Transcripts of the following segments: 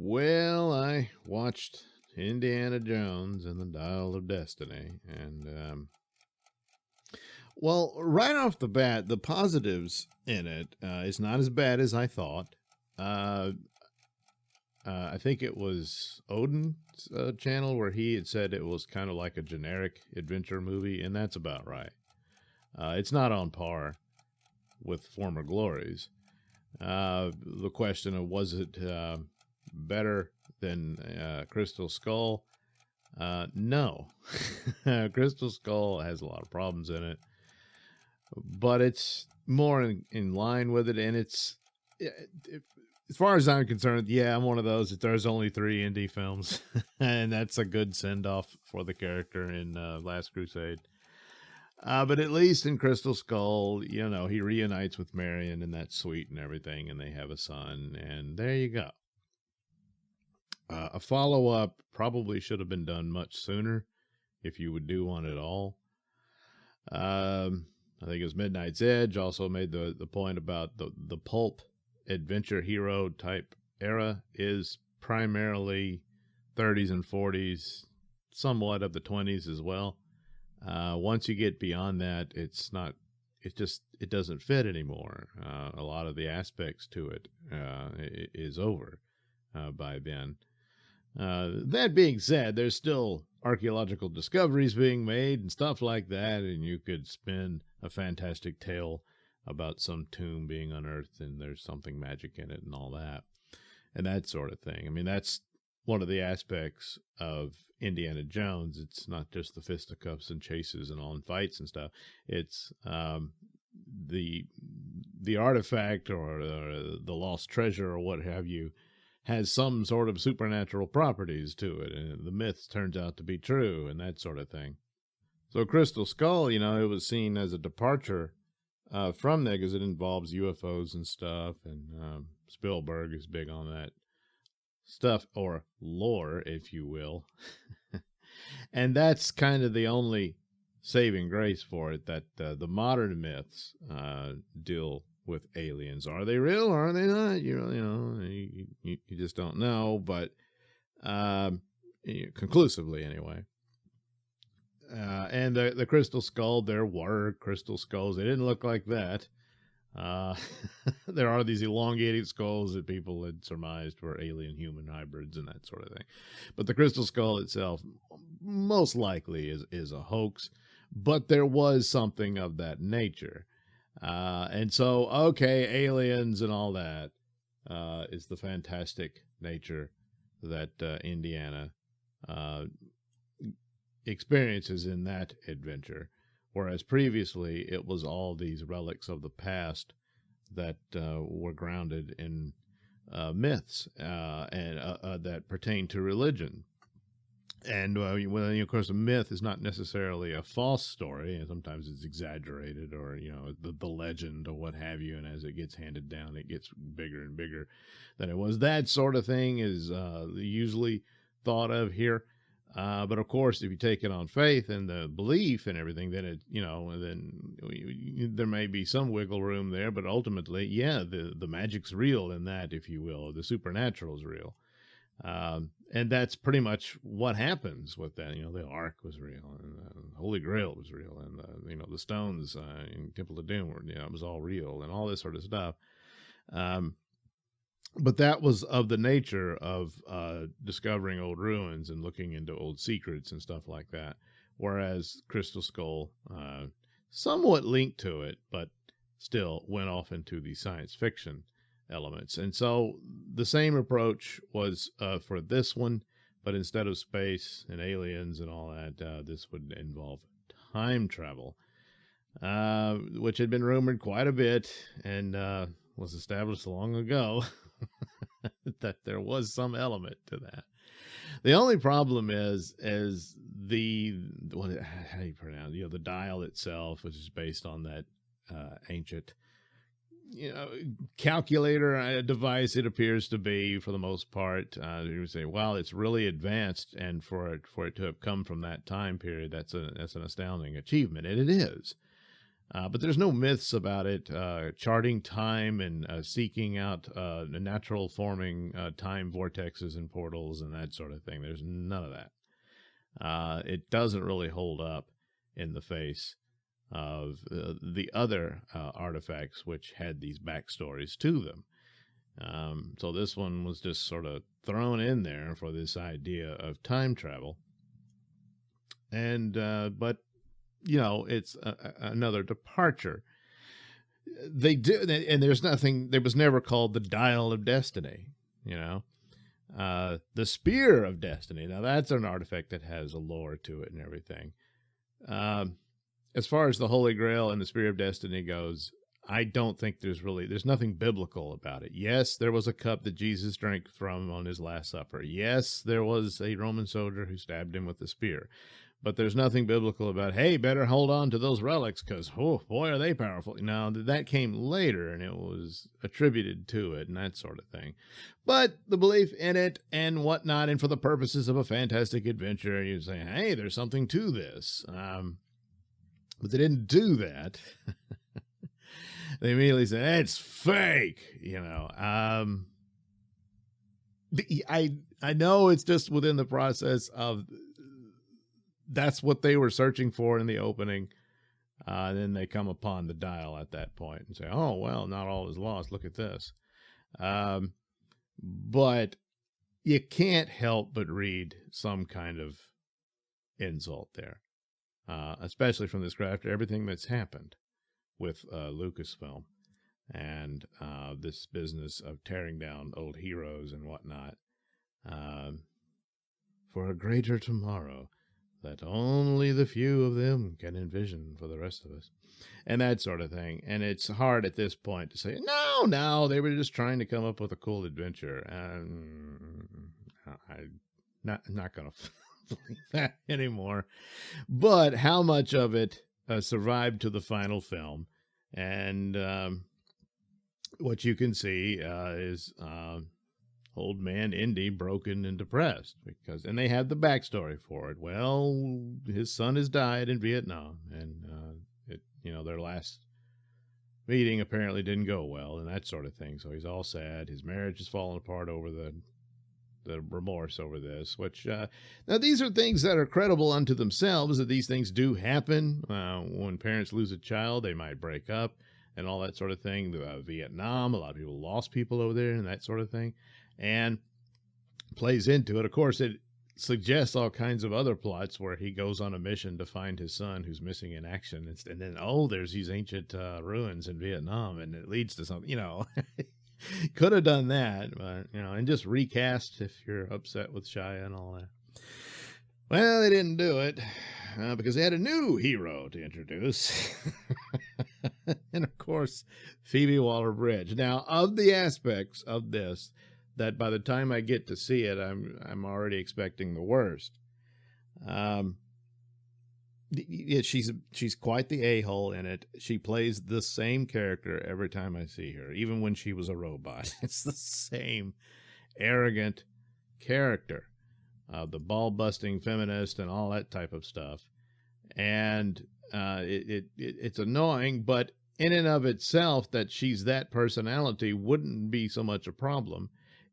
Well, I watched Indiana Jones and the Dial of Destiny, and well, right off the bat, the positives in it is not as bad as I thought. Uh, I think it was Odin's channel where he had said it was kind of like a generic adventure movie, and that's about right. It's not on par with former glories. The question of was it better than Crystal Skull? No. Crystal Skull has a lot of problems in it, but it's more in line with it, and it's as far as I'm concerned, yeah, I'm one of those. If there's only 3 indie films, and that's a good send off for the character in Last Crusade. But at least in Crystal Skull, he reunites with Marion, and that's sweet and everything, and they have a son, and there you go. A follow up probably should have been done much sooner, if you would do one at all. I think it was Midnight's Edge also made the point about the pulp adventure hero type era is primarily 30s and 40s, somewhat of the 20s as well. Once you get beyond that, it doesn't fit anymore. A lot of the aspects to it is over by then. That being said, there's still archaeological discoveries being made and stuff like that, and you could spin a fantastic tale about some tomb being unearthed and there's something magic in it and all that, and that sort of thing. I mean, that's one of the aspects of Indiana Jones. It's not just the fisticuffs and chases and all and fights and stuff. It's the artifact or the lost treasure or what have you has some sort of supernatural properties to it, and the myth turns out to be true and that sort of thing. So Crystal Skull, it was seen as a departure from that because it involves UFOs and stuff, and Spielberg is big on that stuff, or lore, if you will. And that's kind of the only saving grace for it, that the modern myths deal with aliens. Are they real or are they not? You just don't know, but conclusively anyway. And the Crystal Skull, there were Crystal Skulls. They didn't look like that. There are these elongated skulls that people had surmised were alien human hybrids and that sort of thing. But the Crystal Skull itself most likely is a hoax, but there was something of that nature. And so, okay, aliens and all that is the fantastic nature that Indiana experiences in that adventure. Whereas previously it was all these relics of the past that were grounded in myths and that pertain to religion. And of course, a myth is not necessarily a false story, and sometimes it's exaggerated, or the legend or what have you. And as it gets handed down, it gets bigger and bigger than it was. That sort of thing is usually thought of here. But of course, if you take it on faith and the belief and everything, then then there may be some wiggle room there. But ultimately, yeah, the magic's real in that, if you will, the supernatural is real. And that's pretty much what happens with that. The Ark was real, and the Holy Grail was real, and the stones in Temple of Doom were, it was all real, and all this sort of stuff. But that was of the nature of discovering old ruins and looking into old secrets and stuff like that. Whereas Crystal Skull, somewhat linked to it, but still went off into the science fiction elements. And so the same approach was for this one, but instead of space and aliens and all that, this would involve time travel, which had been rumored quite a bit and was established long ago that there was some element to that. The only problem is how do you pronounce the dial itself, which is based on that ancient calculator device. It appears to be, for the most part. You would say, well, it's really advanced, and for it to have come from that time period, that's an astounding achievement, and it is. But there's no myths about it, charting time and seeking out natural forming time vortexes and portals and that sort of thing. There's none of that. It doesn't really hold up in the face of the other artifacts which had these backstories to them. So this one was just sort of thrown in there for this idea of time travel. And, but, you know, it's another departure. They do, and there's nothing, there was never called the Dial of Destiny, you know. The Spear of Destiny. Now that's an artifact that has a lore to it and everything. As far as the Holy Grail and the Spear of Destiny goes, I don't think there's nothing biblical about it. Yes, there was a cup that Jesus drank from on his Last Supper. Yes, there was a Roman soldier who stabbed him with a spear. But there's nothing biblical about, hey, better hold on to those relics because, oh, boy, are they powerful. Now, that came later, and it was attributed to it and that sort of thing. But the belief in it and whatnot, and for the purposes of a fantastic adventure, you say, hey, there's something to this. But they didn't do that. They immediately said, it's fake, you know. I know it's just within the process of... That's what they were searching for in the opening. Then they come upon the dial at that point and say, oh, well, not all is lost. Look at this. But you can't help but read some kind of insult there, especially from this crafter, everything that's happened with Lucasfilm and this business of tearing down old heroes and whatnot for a greater tomorrow that only the few of them can envision for the rest of us, and that sort of thing. And it's hard at this point to say, no, they were just trying to come up with a cool adventure. I'm not going to believe that anymore. But how much of it survived to the final film? And what you can see is... old man Indy broken and depressed and they had the backstory for it. Well, his son has died in Vietnam, and their last meeting apparently didn't go well and that sort of thing. So he's all sad. His marriage has fallen apart over the remorse over this, which now these are things that are credible unto themselves, that these things do happen. When parents lose a child, they might break up and all that sort of thing. Vietnam, a lot of people lost people over there and that sort of thing. And plays into it. Of course, it suggests all kinds of other plots where he goes on a mission to find his son who's missing in action. And then, there's these ancient ruins in Vietnam, and it leads to something, could have done that, but, and just recast if you're upset with Shia and all that. Well, they didn't do it because they had a new hero to introduce. And, of course, Phoebe Waller-Bridge. Now, of the aspects of this, that by the time I get to see it, I'm already expecting the worst. She's quite the a-hole in it. She plays the same character every time I see her, even when she was a robot. It's the same arrogant character, the ball-busting feminist and all that type of stuff. And it's annoying, but in and of itself, that she's that personality wouldn't be so much a problem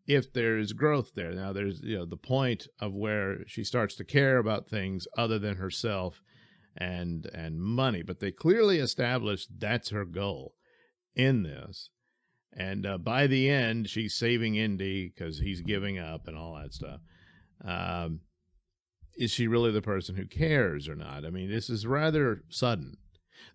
if there's growth there. Now there's, the point of where she starts to care about things other than herself and money, but they clearly established that's her goal in this. And by the end, she's saving Indy because he's giving up and all that stuff. Is she really the person who cares or not? I mean, this is rather sudden.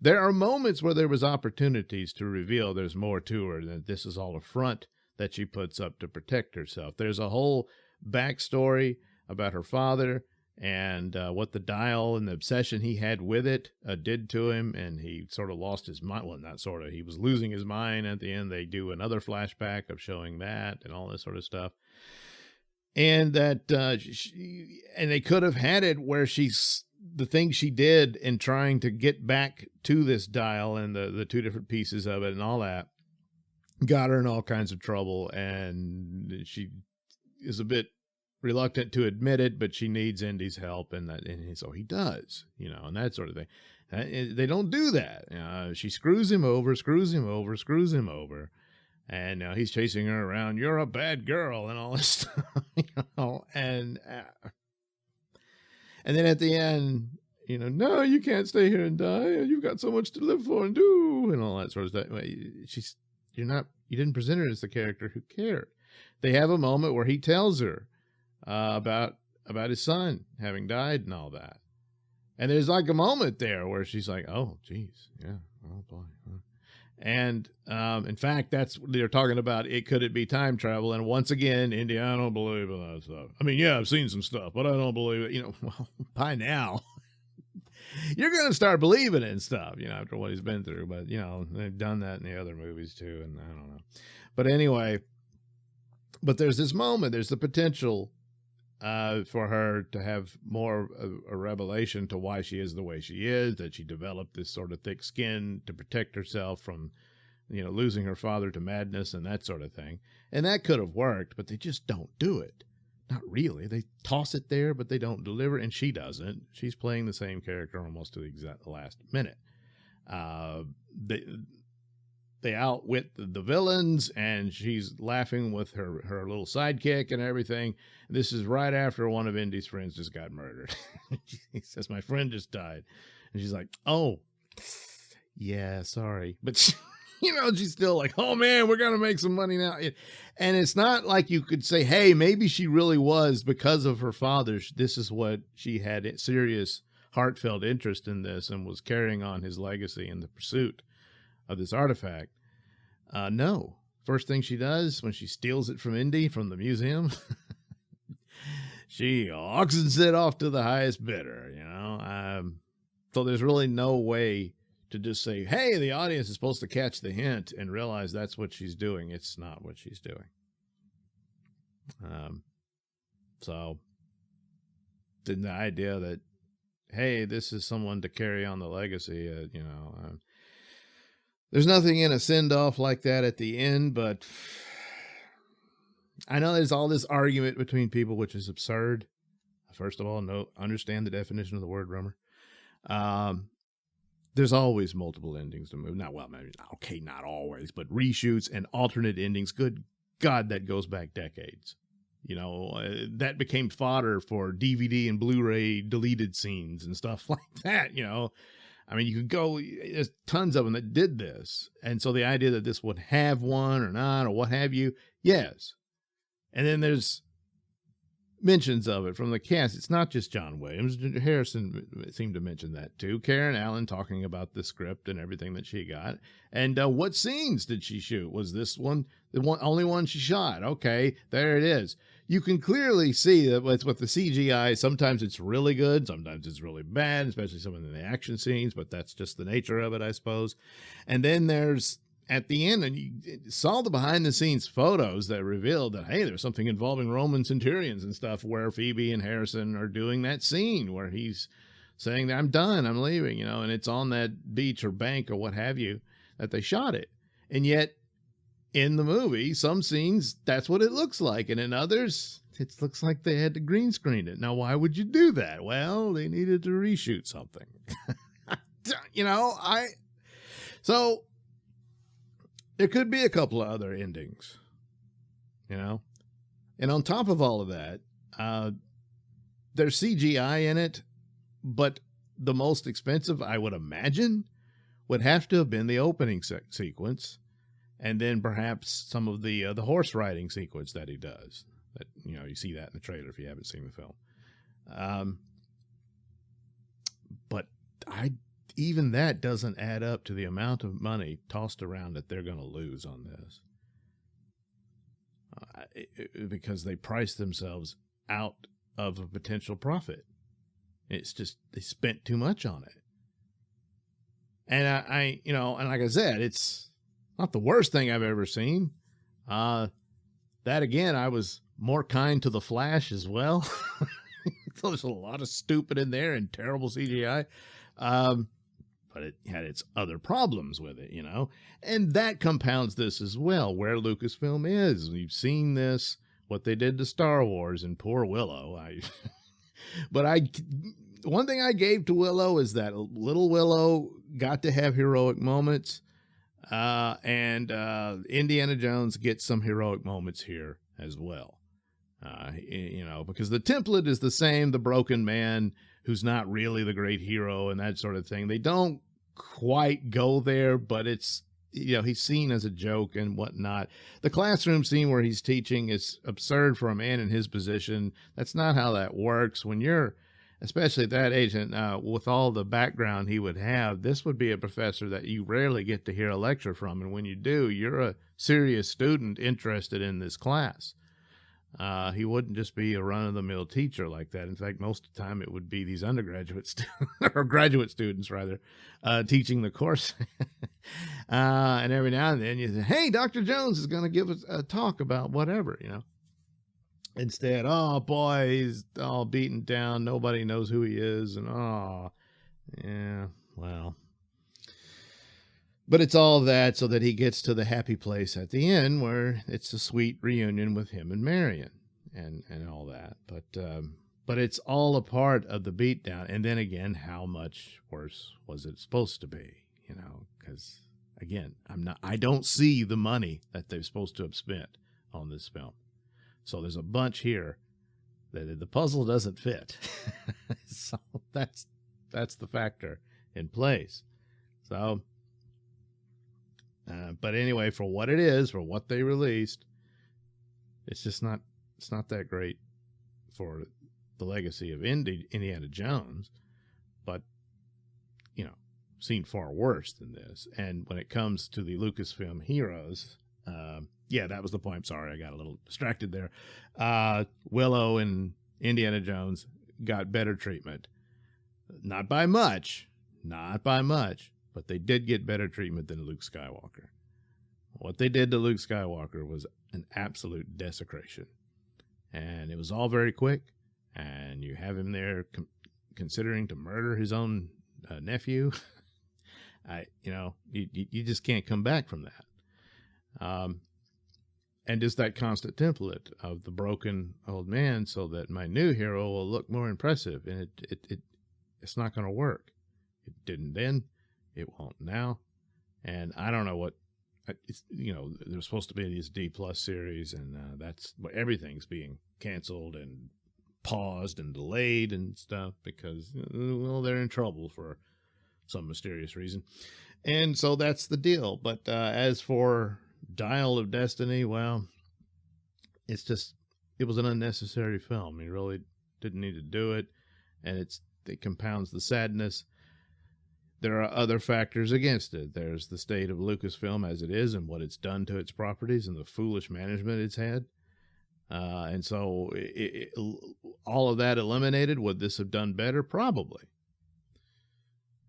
There are moments where there was opportunities to reveal there's more to her, that this is all a front that she puts up to protect herself. There's a whole backstory about her father and what the dial and the obsession he had with it did to him, and he sort of lost his mind. Well, not sort of. He was losing his mind at the end. They do another flashback of showing that and all this sort of stuff. And that and they could have had it where the things she did in trying to get back to this dial and the two different pieces of it and all that got her in all kinds of trouble, and she is a bit reluctant to admit it, but she needs Indy's help, and so he does, and that sort of thing. They don't do that. She screws him over, screws him over, screws him over. And he's chasing her around. You're a bad girl and all this stuff, and then at the end, no, you can't stay here and die. You've got so much to live for and do, and all that sort of stuff. You didn't present her as the character who cared. They have a moment where he tells her about his son having died and all that. And there's like a moment there where she's like, oh, geez, yeah, oh boy. And in fact, they're talking about could it be time travel? And once again, Indy, I don't believe in that stuff. I mean, yeah, I've seen some stuff, but I don't believe it. Well, by now, you're going to start believing it and stuff, after what he's been through. But, they've done that in the other movies too, and I don't know. But anyway, there's this moment, there's the potential for her to have more of a revelation to why she is the way she is, that she developed this sort of thick skin to protect herself from, losing her father to madness and that sort of thing. And that could have worked, but they just don't do it. Not really. They toss it there, but they don't deliver, and she doesn't. She's playing the same character almost to the exact last minute. They outwit the villains, and she's laughing with her little sidekick and everything. This is right after one of Indy's friends just got murdered. He says, my friend just died. And she's like, oh, yeah, sorry. But, she's still like, oh, man, we're going to make some money now. And it's not like you could say, hey, maybe she really was because of her father. This is what she had serious, heartfelt interest in this and was carrying on his legacy in the pursuit of this artifact. No. First thing she does when she steals it from Indy from the museum, she auctions it off to the highest bidder, so there's really no way to just say, hey, the audience is supposed to catch the hint and realize that's what she's doing. It's not what she's doing. So the idea that, hey, this is someone to carry on the legacy, there's nothing in a send-off like that at the end, but I know there's all this argument between people, which is absurd. First of all, understand the definition of the word rumor. There's always multiple endings to move. Not always, but reshoots and alternate endings. Good God, that goes back decades. That became fodder for DVD and Blu-ray deleted scenes and stuff like that, I mean, you could go, there's tons of them that did this. And so the idea that this would have one or not, or what have you, yes. And then there's mentions of it from the cast. It's not just John Williams. Harrison seemed to mention that too. Karen Allen talking about the script and everything that she got. And what scenes did she shoot? Was this one the only one she shot? Okay, there it is. You can clearly see that with the CGI, sometimes it's really good, sometimes it's really bad, especially some of the action scenes, but that's just the nature of it, I suppose. And then there's, at the end, and you saw the behind-the-scenes photos that revealed that, hey, there's something involving Roman centurions and stuff where Phoebe and Harrison are doing that scene where he's saying, I'm done, I'm leaving, and it's on that beach or bank or what have you that they shot it. And yet, in the movie, some scenes, that's what it looks like. And in others, it looks like they had to green screen it. Now, why would you do that? Well, they needed to reshoot something. So there could be a couple of other endings, And on top of all of that, there's CGI in it, but the most expensive, I would imagine, would have to have been the opening sequence. And then perhaps some of the horse riding sequence that he does. That you see that in the trailer if you haven't seen the film. But even that doesn't add up to the amount of money tossed around that they're going to lose on this. Because they price themselves out of a potential profit. It's just they spent too much on it. And and like I said, it's not the worst thing I've ever seen. That again, I was more kind to The Flash as well. So there's a lot of stupid in there and terrible CGI. But it had its other problems with it, and that compounds this as well, where Lucasfilm is. We've seen this, what they did to Star Wars and poor Willow. one thing I gave to Willow is that little Willow got to have heroic moments, and Indiana Jones gets some heroic moments here as well. You know, because the template is the same, the broken man who's not really the great hero and that sort of thing. They don't quite go there, but it's, you know, he's seen as a joke and whatnot. The classroom scene where he's teaching is absurd for a man in his position. That's not how that works. When you're, especially at that age, and with all the background he would have, this would be a professor that you rarely get to hear a lecture from. And when you do, you're a serious student interested in this class. He wouldn't just be a run-of-the-mill teacher like that. In fact, most of the time it would be these undergraduate or graduate students, rather, teaching the course. And every now and then you say, hey, Dr. Jones is going to give us a talk about whatever, you know. Instead, oh, boy, he's all beaten down. Nobody knows who he is. And, oh, yeah, well. But it's all that so that he gets to the happy place at the end where it's a sweet reunion with him and Marion and all that. But it's all a part of the beatdown. And then again, how much worse was it supposed to be? You know, because again, I don't see the money that they're supposed to have spent on this film. So there's a bunch here that the puzzle doesn't fit. So that's the factor in place. So. But anyway, for what it is, for what they released, it's just not that great for the legacy of Indiana Jones, but, you know, seen far worse than this. And when it comes to the Lucasfilm heroes, yeah, that was the point. I'm sorry, I got a little distracted there. Willow and Indiana Jones got better treatment. Not by much, but they did get better treatment than Luke Skywalker. What they did to Luke Skywalker was an absolute desecration. And it was all very quick. And you have him there considering to murder his own nephew. You just can't come back from that. And just that constant template of the broken old man so that my new hero will look more impressive. And it's not going to work. It didn't then. It won't now. And I don't know what, it's, you know, there's supposed to be this D+ series, and that's everything's being canceled and paused and delayed and stuff because, well, they're in trouble for some mysterious reason. And so that's the deal. But as for Dial of Destiny, well, it was an unnecessary film. You really didn't need to do it. And it compounds the sadness. There are other factors against it. There's the state of Lucasfilm as it is and what it's done to its properties and the foolish management it's had. And so all of that eliminated, would this have done better? Probably.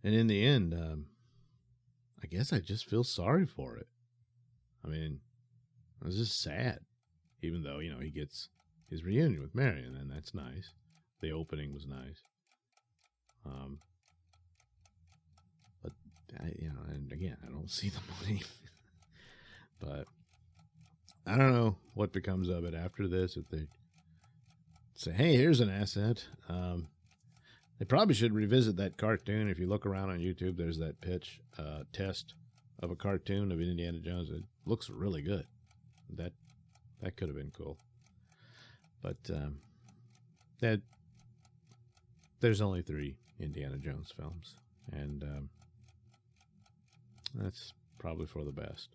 And in the end, I guess I just feel sorry for it. I mean, it was just sad, even though, you know, he gets his reunion with Marion, and that's nice. The opening was nice. And again, I don't see the money. But I don't know what becomes of it after this. If they say, hey, here's an asset. They probably should revisit that cartoon. If you look around on YouTube, there's that pitch test of a cartoon of Indiana Jones. It looks really good. That could have been cool. But there's only 3 Indiana Jones films. And that's probably for the best.